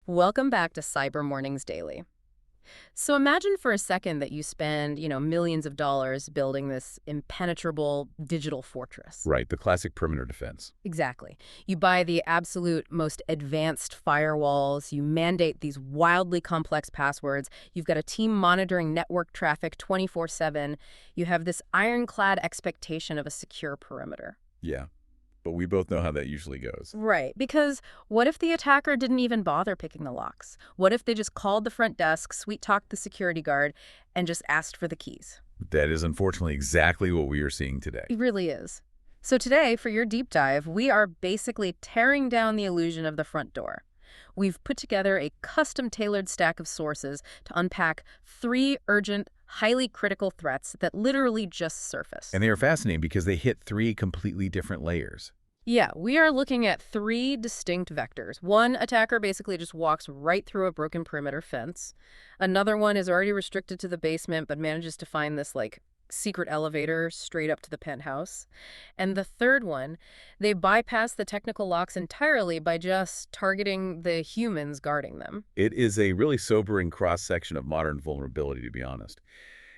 Welcome back to Cyber Mornings Daily. So imagine for a second that you spend, millions of dollars building this impenetrable digital fortress. Right, the classic perimeter defense. Exactly. You buy the absolute most advanced firewalls, you mandate these wildly complex passwords, you've got a team monitoring network traffic 24/7, you have this ironclad expectation of a secure perimeter. Yeah, but we both know how that usually goes. Right, because what if the attacker didn't even bother picking the locks? What if they just called the front desk, sweet-talked the security guard, and just asked for the keys? That is unfortunately exactly what we are seeing today. It really is. So today, for your deep dive, we are basically tearing down the illusion of the front door. We've put together a custom-tailored stack of sources to unpack 3 urgent, highly critical threats that literally just surfaced. And they are fascinating because they hit 3 completely different layers. Yeah, we are looking at 3 distinct vectors. One attacker basically just walks right through a broken perimeter fence. Another one is already restricted to the basement but manages to find this, secret elevator straight up to the penthouse. And the third one, they bypass the technical locks entirely by just targeting the humans guarding them. It is a really sobering cross-section of modern vulnerability, to be honest.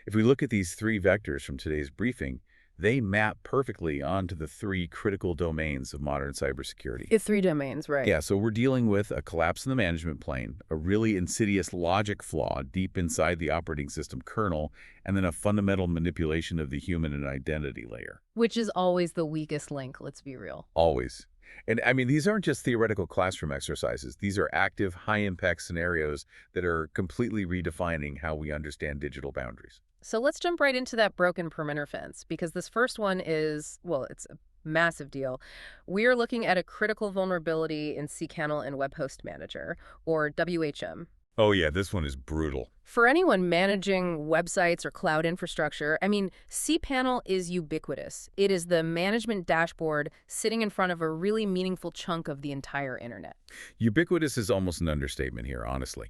If we look at these 3 vectors from today's briefing, they map perfectly onto the 3 critical domains of modern cybersecurity. It's 3 domains, right? Yeah, so we're dealing with a collapse in the management plane, a really insidious logic flaw deep inside the operating system kernel, and then a fundamental manipulation of the human and identity layer. Which is always the weakest link, let's be real. Always. And I mean, these aren't just theoretical classroom exercises. These are active, high-impact scenarios that are completely redefining how we understand digital boundaries. So let's jump right into that broken perimeter fence, because this first one is, well, it's a massive deal. We are looking at a critical vulnerability in cPanel and Web Host Manager, or WHM. Oh yeah, this one is brutal. For anyone managing websites or cloud infrastructure, cPanel is ubiquitous. It is the management dashboard sitting in front of a really meaningful chunk of the entire internet. Ubiquitous is almost an understatement here, honestly.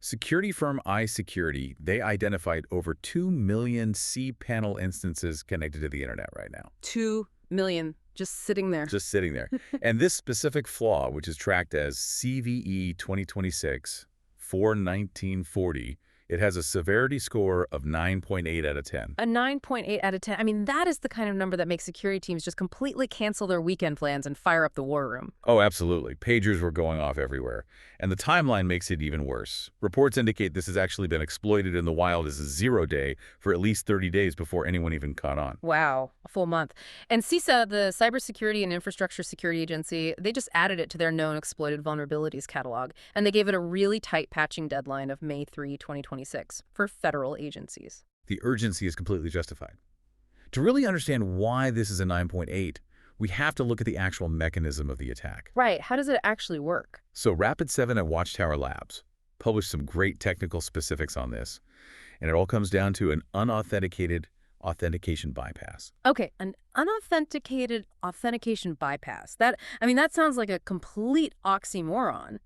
Security firm iSecurity, they identified over 2 million cPanel instances connected to the internet right now. 2 million, just sitting there. Just sitting there. And this specific flaw, which is tracked as CVE 2026 41940, it has a severity score of 9.8 out of 10. A 9.8 out of 10. That is the kind of number that makes security teams just completely cancel their weekend plans and fire up the war room. Oh, absolutely. Pagers were going off everywhere. And the timeline makes it even worse. Reports indicate this has actually been exploited in the wild as a 0 day for at least 30 days before anyone even caught on. Wow, a full month. And CISA, the Cybersecurity and Infrastructure Security Agency, they just added it to their known exploited vulnerabilities catalog, and they gave it a really tight patching deadline of May 3, 2026 for federal agencies. The urgency is completely justified. To really understand why this is a 9.8, we have to look at the actual mechanism of the attack. Right. How does it actually work? So Rapid7 at Watchtower Labs published some great technical specifics on this, and it all comes down to an unauthenticated authentication bypass. Okay, an unauthenticated authentication bypass. That sounds like a complete oxymoron.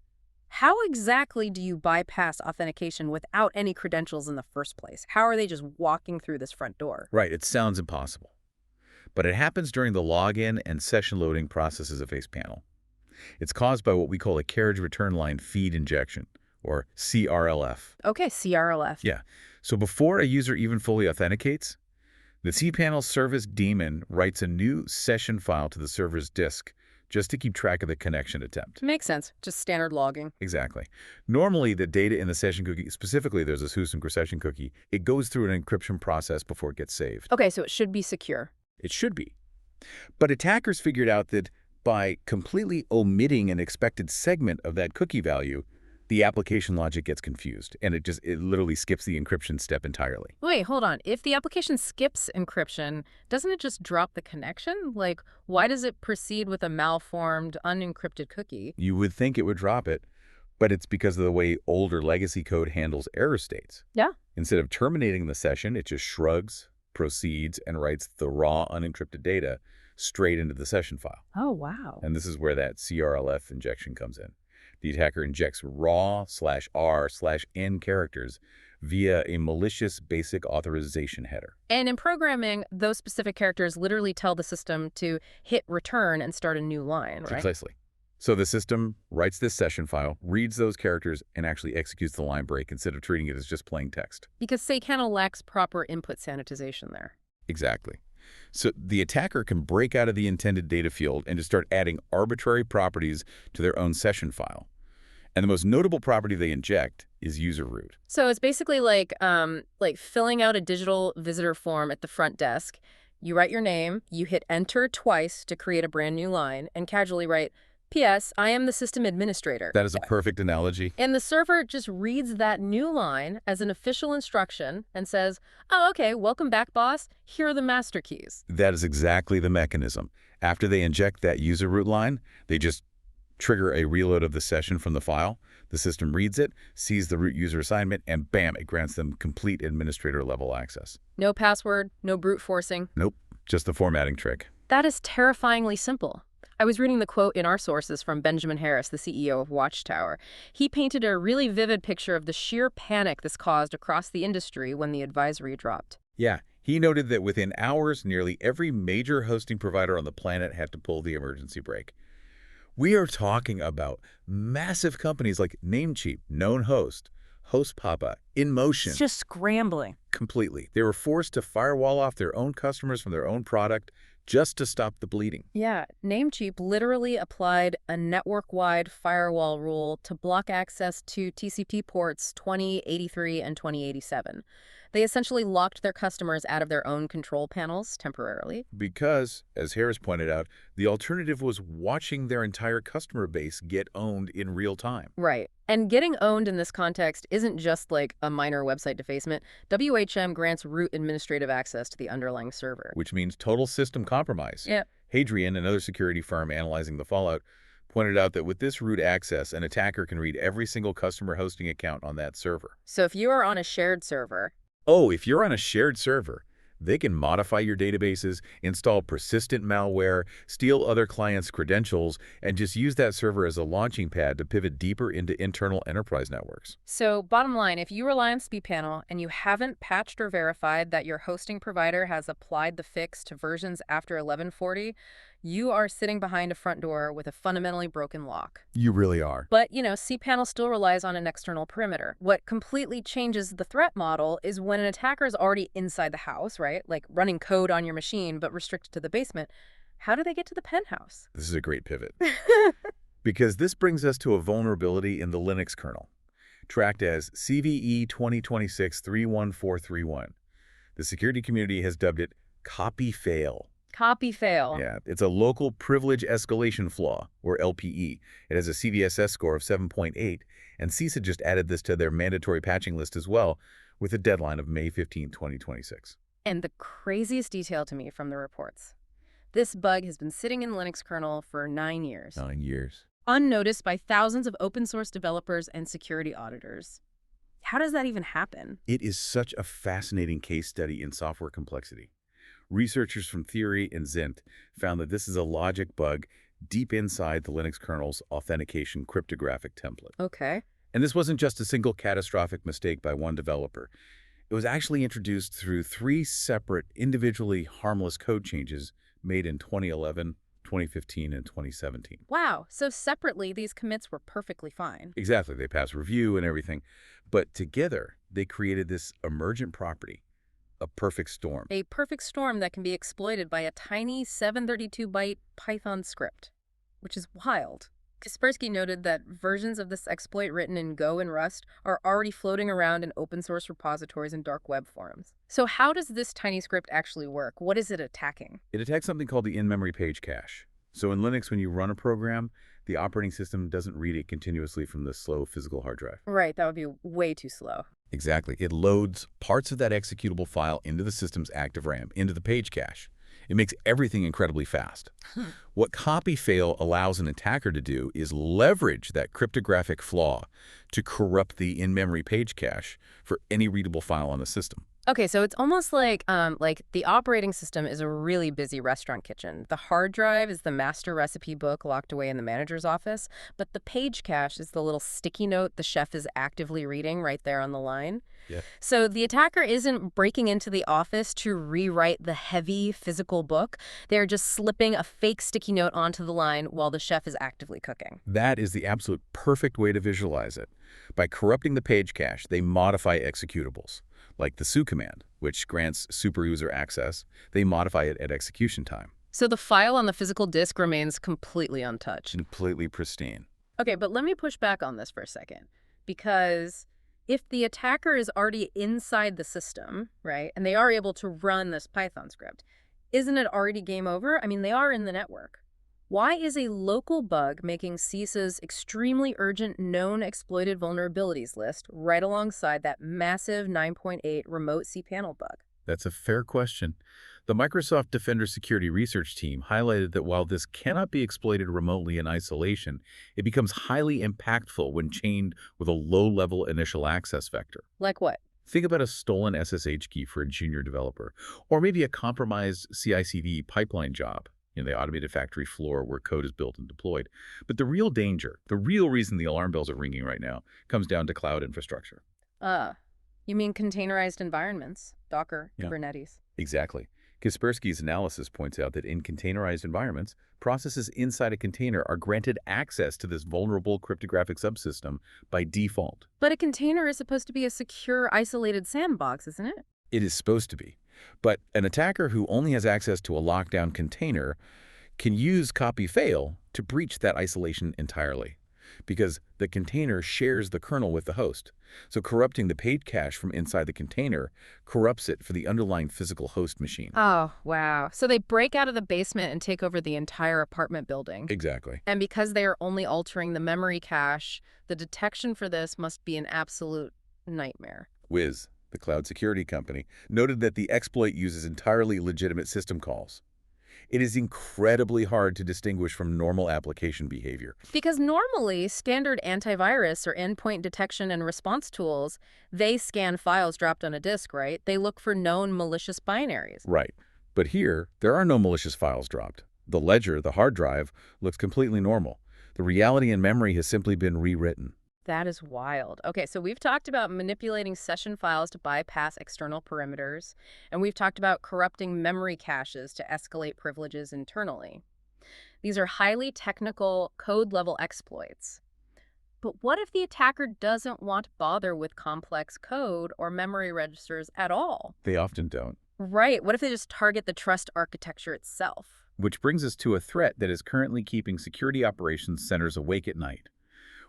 How exactly do you bypass authentication without any credentials in the first place? How are they just walking through this front door? Right, it sounds impossible. But it happens during the login and session loading processes of cPanel. It's caused by what we call a carriage return line feed injection, or CRLF. Okay, CRLF. Yeah, so before a user even fully authenticates, the cPanel service daemon writes a new session file to the server's disk just to keep track of the connection attempt. Makes sense. Just standard logging. Exactly. Normally, the data in the session cookie, specifically there's a SUS session cookie, it goes through an encryption process before it gets saved. Okay, so it should be secure. It should be. But attackers figured out that by completely omitting an expected segment of that cookie value, the application logic gets confused, and it literally skips the encryption step entirely. Wait, hold on. If the application skips encryption, doesn't it just drop the connection? Why does it proceed with a malformed, unencrypted cookie? You would think it would drop it, but it's because of the way older legacy code handles error states. Yeah. Instead of terminating the session, it just shrugs, proceeds, and writes the raw unencrypted data straight into the session file. Oh, wow. And this is where that CRLF injection comes in. The attacker injects raw/r/n characters via a malicious basic authorization header. And in programming, those specific characters literally tell the system to hit return and start a new line, right? Precisely. So the system writes this session file, reads those characters, and actually executes the line break instead of treating it as just plain text. Because cPanel lacks proper input sanitization there. Exactly. So the attacker can break out of the intended data field and just start adding arbitrary properties to their own session file. And the most notable property they inject is user root. So it's basically like filling out a digital visitor form at the front desk. You write your name, you hit enter twice to create a brand new line, and casually write, P.S. I am the system administrator. That is a perfect analogy. And the server just reads that new line as an official instruction and says, oh, okay, welcome back, boss. Here are the master keys. That is exactly the mechanism. After they inject that user root line, they just trigger a reload of the session from the file. The system reads it, sees the root user assignment, and bam, it grants them complete administrator-level access. No password, no brute forcing. Nope, just the formatting trick. That is terrifyingly simple. I was reading the quote in our sources from Benjamin Harris, the CEO of Watchtower. He painted a really vivid picture of the sheer panic this caused across the industry when the advisory dropped. Yeah, he noted that within hours, nearly every major hosting provider on the planet had to pull the emergency brake. We are talking about massive companies like Namecheap, Known Host, HostPapa, InMotion. It's just scrambling. Completely. They were forced to firewall off their own customers from their own product just to stop the bleeding. Yeah, Namecheap literally applied a network-wide firewall rule to block access to TCP ports 2083 and 2087. They essentially locked their customers out of their own control panels temporarily. Because, as Harris pointed out, the alternative was watching their entire customer base get owned in real time. Right. And getting owned in this context isn't just like a minor website defacement. WHM grants root administrative access to the underlying server. Which means total system compromise. Yeah. Hadrian, another security firm analyzing the fallout, pointed out that with this root access, an attacker can read every single customer hosting account on that server. So if you are on a shared server... Oh, if you're on a shared server, they can modify your databases, install persistent malware, steal other clients' credentials, and just use that server as a launching pad to pivot deeper into internal enterprise networks. So bottom line, if you rely on cPanel and you haven't patched or verified that your hosting provider has applied the fix to versions after 1140, you are sitting behind a front door with a fundamentally broken lock. You really are. But, cPanel still relies on an external perimeter. What completely changes the threat model is when an attacker is already inside the house, right? Like running code on your machine, but restricted to the basement. How do they get to the penthouse? This is a great pivot. Because this brings us to a vulnerability in the Linux kernel, tracked as CVE 2026-31431. The security community has dubbed it copy fail. Copy fail. Yeah, it's a local privilege escalation flaw, or LPE. It has a CVSS score of 7.8, and CISA just added this to their mandatory patching list as well, with a deadline of May 15, 2026. And the craziest detail to me from the reports. This bug has been sitting in the Linux kernel for 9 years. 9 years. Unnoticed by thousands of open source developers and security auditors. How does that even happen? It is such a fascinating case study in software complexity. Researchers from Theory and Zint found that this is a logic bug deep inside the Linux kernel's authentication cryptographic template. Okay. And this wasn't just a single catastrophic mistake by one developer. It was actually introduced through 3 separate, individually harmless code changes made in 2011, 2015, and 2017. Wow. So separately, these commits were perfectly fine. Exactly. They passed review and everything. But together, they created this emergent property, a perfect storm. A perfect storm that can be exploited by a tiny 732-byte Python script, which is wild. Kaspersky noted that versions of this exploit written in Go and Rust are already floating around in open source repositories and dark web forums. So how does this tiny script actually work? What is it attacking? It attacks something called the in-memory page cache. So in Linux, when you run a program, the operating system doesn't read it continuously from the slow physical hard drive. Right, that would be way too slow. Exactly. It loads parts of that executable file into the system's active RAM, into the page cache. It makes everything incredibly fast. What copy fail allows an attacker to do is leverage that cryptographic flaw to corrupt the in-memory page cache for any readable file on the system. Okay, so it's almost like the operating system is a really busy restaurant kitchen. The hard drive is the master recipe book locked away in the manager's office, but the page cache is the little sticky note the chef is actively reading right there on the line. Yeah. So the attacker isn't breaking into the office to rewrite the heavy physical book. They're just slipping a fake sticky sticky note onto the line while the chef is actively cooking. That is the absolute perfect way to visualize it. By corrupting the page cache, they modify executables, like the su command, which grants superuser access. They modify it at execution time. So the file on the physical disk remains completely untouched. Completely pristine. Okay, but let me push back on this for a second, because if the attacker is already inside the system, right, and they are able to run this Python script, isn't it already game over? I mean, they are in the network. Why is a local bug making CISA's extremely urgent known exploited vulnerabilities list right alongside that massive 9.8 remote cPanel bug? That's a fair question. The Microsoft Defender Security Research Team highlighted that while this cannot be exploited remotely in isolation, it becomes highly impactful when chained with a low-level initial access vector. Like what? Think about a stolen SSH key for a junior developer, or maybe a compromised CI/CD pipeline job in the automated factory floor where code is built and deployed. But the real danger, the real reason the alarm bells are ringing right now, comes down to cloud infrastructure. You mean containerized environments, Docker, Yeah. Kubernetes. Exactly. Kaspersky's analysis points out that in containerized environments, processes inside a container are granted access to this vulnerable cryptographic subsystem by default. But a container is supposed to be a secure, isolated sandbox, isn't it? It is supposed to be. But an attacker who only has access to a lockdown container can use copy-fail to breach that isolation entirely, because the container shares the kernel with the host. So corrupting the page cache from inside the container corrupts it for the underlying physical host machine. Oh, wow. So they break out of the basement and take over the entire apartment building. Exactly. And because they are only altering the memory cache, the detection for this must be an absolute nightmare. Wiz, the cloud security company, noted that the exploit uses entirely legitimate system calls. It is incredibly hard to distinguish from normal application behavior. Because normally, standard antivirus or endpoint detection and response tools, they scan files dropped on a disk, right? They look for known malicious binaries. Right. But here, there are no malicious files dropped. The ledger, the hard drive, looks completely normal. The reality in memory has simply been rewritten. That is wild. Okay, so we've talked about manipulating session files to bypass external perimeters, and we've talked about corrupting memory caches to escalate privileges internally. These are highly technical, code-level exploits. But what if the attacker doesn't want to bother with complex code or memory registers at all? They often don't. Right. What if they just target the trust architecture itself? Which brings us to a threat that is currently keeping security operations centers awake at night.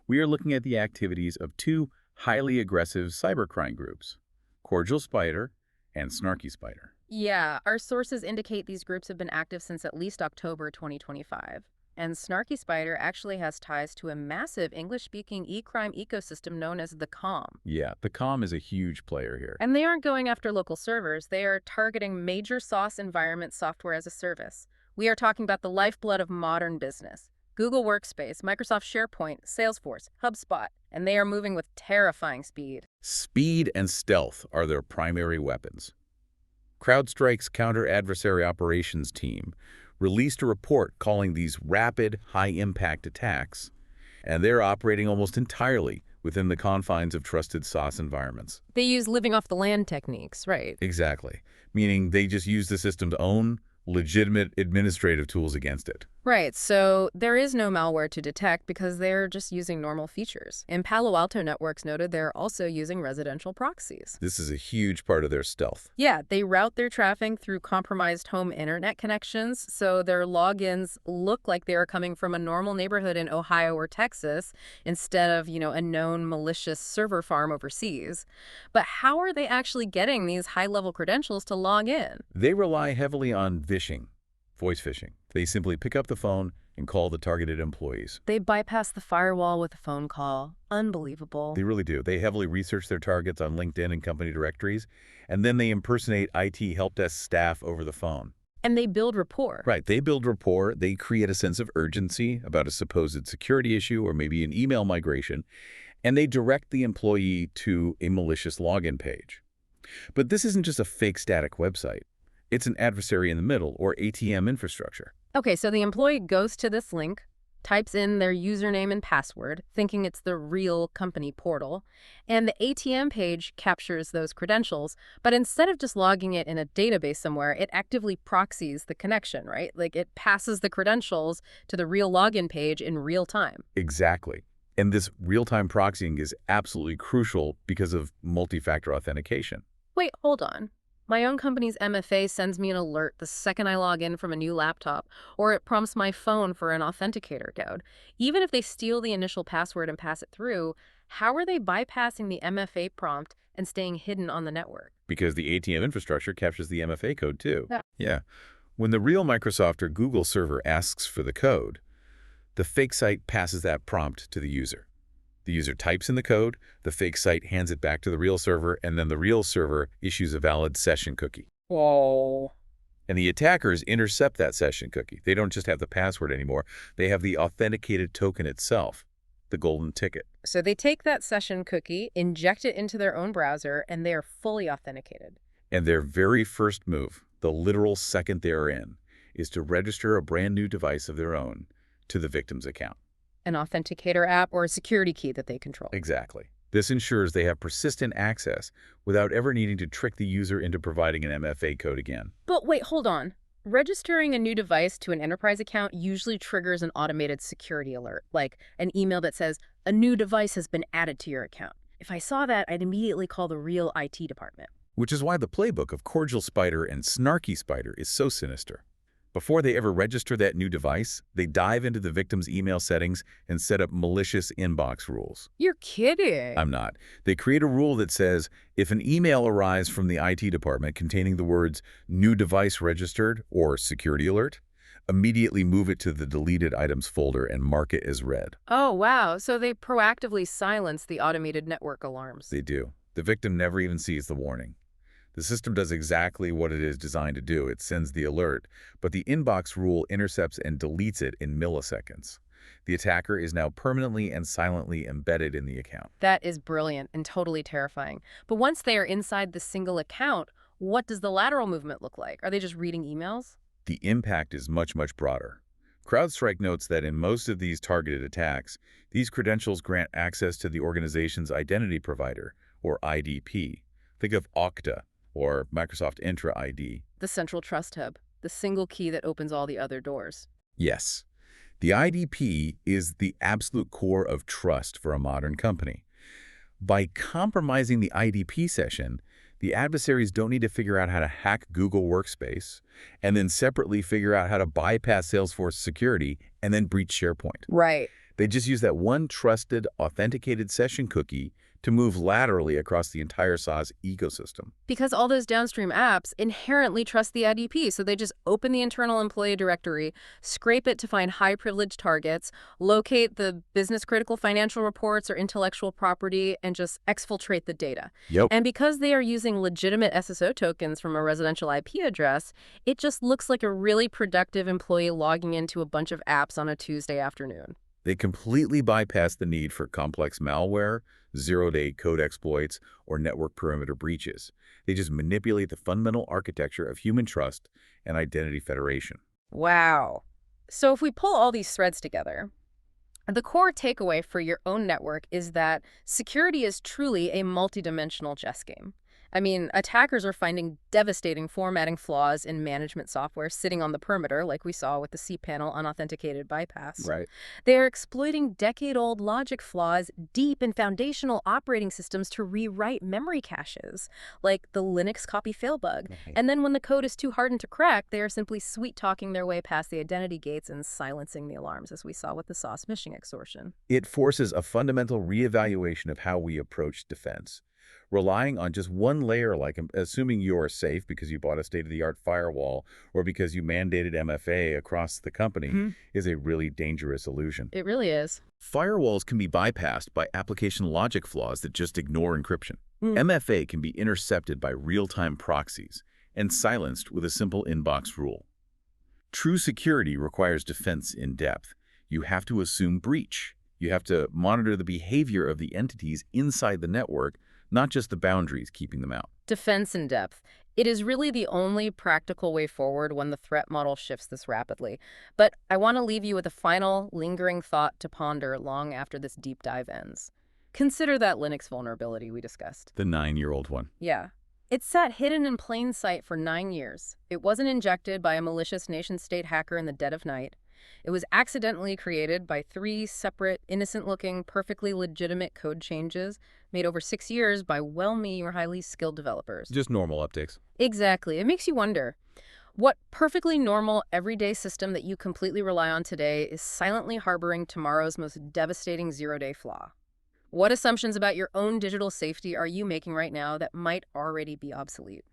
We are looking at the activities of two highly aggressive cybercrime groups, Cordial Spider and Snarky Spider. Yeah, our sources indicate these groups have been active since at least October 2025. And Snarky Spider actually has ties to a massive English-speaking e-crime ecosystem known as the COM. Yeah, the COM is a huge player here. And they aren't going after local servers. They are targeting major SaaS environment software as a service. We are talking about the lifeblood of modern business. Google Workspace, Microsoft SharePoint, Salesforce, HubSpot, and they are moving with terrifying speed. Speed and stealth are their primary weapons. CrowdStrike's counter-adversary operations team released a report calling these rapid, high-impact attacks, and they're operating almost entirely within the confines of trusted SaaS environments. They use living off the land techniques, right? Exactly, meaning they just use the system's own legitimate administrative tools against it. Right, so there is no malware to detect because they're just using normal features. And Palo Alto Networks noted they're also using residential proxies. This is a huge part of their stealth. Yeah, they route their traffic through compromised home internet connections, so their logins look like they are coming from a normal neighborhood in Ohio or Texas instead of, a known malicious server farm overseas. But how are they actually getting these high-level credentials to log in? They rely heavily on vishing, voice phishing. They simply pick up the phone and call the targeted employees. They bypass the firewall with a phone call. Unbelievable. They really do. They heavily research their targets on LinkedIn and company directories, and then they impersonate IT help desk staff over the phone. And they build rapport. Right. They build rapport. They create a sense of urgency about a supposed security issue or maybe an email migration, and they direct the employee to a malicious login page. But this isn't just a fake static website. It's an adversary in the middle, or ATM infrastructure. Okay, so the employee goes to this link, types in their username and password, thinking it's the real company portal, and the ATM page captures those credentials, but instead of just logging it in a database somewhere, it actively proxies the connection, right? Like it passes the credentials to the real login page in real time. Exactly. And this real-time proxying is absolutely crucial because of multi-factor authentication. Wait, hold on. My own company's MFA sends me an alert the second I log in from a new laptop, or it prompts my phone for an authenticator code. Even if they steal the initial password and pass it through, how are they bypassing the MFA prompt and staying hidden on the network? Because the ATM infrastructure captures the MFA code too. Yeah. Yeah. When the real Microsoft or Google server asks for the code, the fake site passes that prompt to the user. The user types in the code, the fake site hands it back to the real server, and then the real server issues a valid session cookie. Whoa. And the attackers intercept that session cookie. They don't just have the password anymore. They have the authenticated token itself, the golden ticket. So they take that session cookie, inject it into their own browser, and they are fully authenticated. And their very first move, the literal second they are in, is to register a brand new device of their own to the victim's account. An authenticator app or a security key that they control. Exactly. This ensures they have persistent access without ever needing to trick the user into providing an MFA code again. But wait, hold on. Registering a new device to an enterprise account usually triggers an automated security alert, like an email that says, a new device has been added to your account. If I saw that, I'd immediately call the real IT department. Which is why the playbook of Cordial Spider and Snarky Spider is so sinister. Before they ever register that new device, they dive into the victim's email settings and set up malicious inbox rules. You're kidding. I'm not. They create a rule that says, if an email arrives from the IT department containing the words new device registered or security alert, immediately move it to the deleted items folder and mark it as read. Oh, wow. So they proactively silence the automated network alarms. They do. The victim never even sees the warning. The system does exactly what it is designed to do. It sends the alert, but the inbox rule intercepts and deletes it in milliseconds. The attacker is now permanently and silently embedded in the account. That is brilliant and totally terrifying. But once they are inside the single account, what does the lateral movement look like? Are they just reading emails? The impact is much, much broader. CrowdStrike notes that in most of these targeted attacks, these credentials grant access to the organization's identity provider, or IDP. Think of Okta, or Microsoft Entra ID. The central trust hub, the single key that opens all the other doors. Yes. The IDP is the absolute core of trust for a modern company. By compromising the IDP session, the adversaries don't need to figure out how to hack Google Workspace and then separately figure out how to bypass Salesforce security and then breach SharePoint. Right. They just use that one trusted, authenticated session cookie to move laterally across the entire SaaS ecosystem. Because all those downstream apps inherently trust the IDP, so they just open the internal employee directory, scrape it to find high-privileged targets, locate the business-critical financial reports or intellectual property, and just exfiltrate the data. Yep. And because they are using legitimate SSO tokens from a residential IP address, it just looks like a really productive employee logging into a bunch of apps on a Tuesday afternoon. They completely bypass the need for complex malware, zero-day code exploits, or network perimeter breaches. They just manipulate the fundamental architecture of human trust and identity federation. Wow. So if we pull all these threads together, the core takeaway for your own network is that security is truly a multidimensional chess game. I mean, attackers are finding devastating formatting flaws in management software sitting on the perimeter, like we saw with the cPanel unauthenticated bypass. Right. They are exploiting decade-old logic flaws deep in foundational operating systems to rewrite memory caches, like the Linux copy fail bug. Right. And then when the code is too hardened to crack, they are simply sweet-talking their way past the identity gates and silencing the alarms, as we saw with the SaaS phishing extortion. It forces a fundamental reevaluation of how we approach defense. Relying on just one layer, like assuming you are safe because you bought a state-of-the-art firewall or because you mandated MFA across the company, is a really dangerous illusion. It really is. Firewalls can be bypassed by application logic flaws that just ignore encryption. MFA can be intercepted by real-time proxies and silenced with a simple inbox rule. True security requires defense in depth. You have to assume breach. You have to monitor the behavior of the entities inside the network, not just the boundaries keeping them out. Defense in depth. It is really the only practical way forward when the threat model shifts this rapidly. But I want to leave you with a final, lingering thought to ponder long after this deep dive ends. Consider that Linux vulnerability we discussed. The 9-year-old one. Yeah. It sat hidden in plain sight for 9 years. It wasn't injected by a malicious nation-state hacker in the dead of night. It was accidentally created by 3 separate, innocent-looking, perfectly legitimate code changes made over 6 years by well-meaning or highly skilled developers. Just normal updates. Exactly. It makes you wonder, what perfectly normal, everyday system that you completely rely on today is silently harboring tomorrow's most devastating zero-day flaw? What assumptions about your own digital safety are you making right now that might already be obsolete?